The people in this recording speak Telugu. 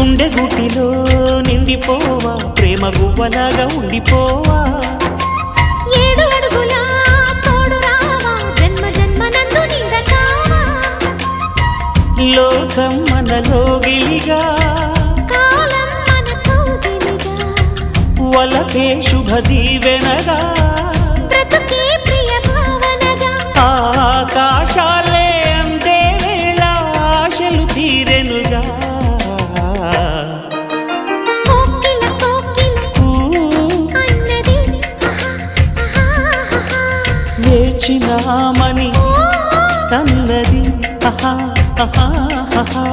గుండె గుటిలో నిండిపోవా ప్రేమ గువ్వలాగా ఉండిపోవా 7 అడుగుల తోడు రావా జన్మ జన్మనందు నీడ కావా లోకం మనలో గిలిగా కాలం మనతో గిలిగా వలకే శుభ దీవెనగా బ్రతుకే ప్రియ భావనగా ఆకాశాలే అందే వేళ ఆశలు తీరెనుగా కోకిల కోకిల అన్నది వేచినామని తన్నది ఆహా ఆహా ఆహా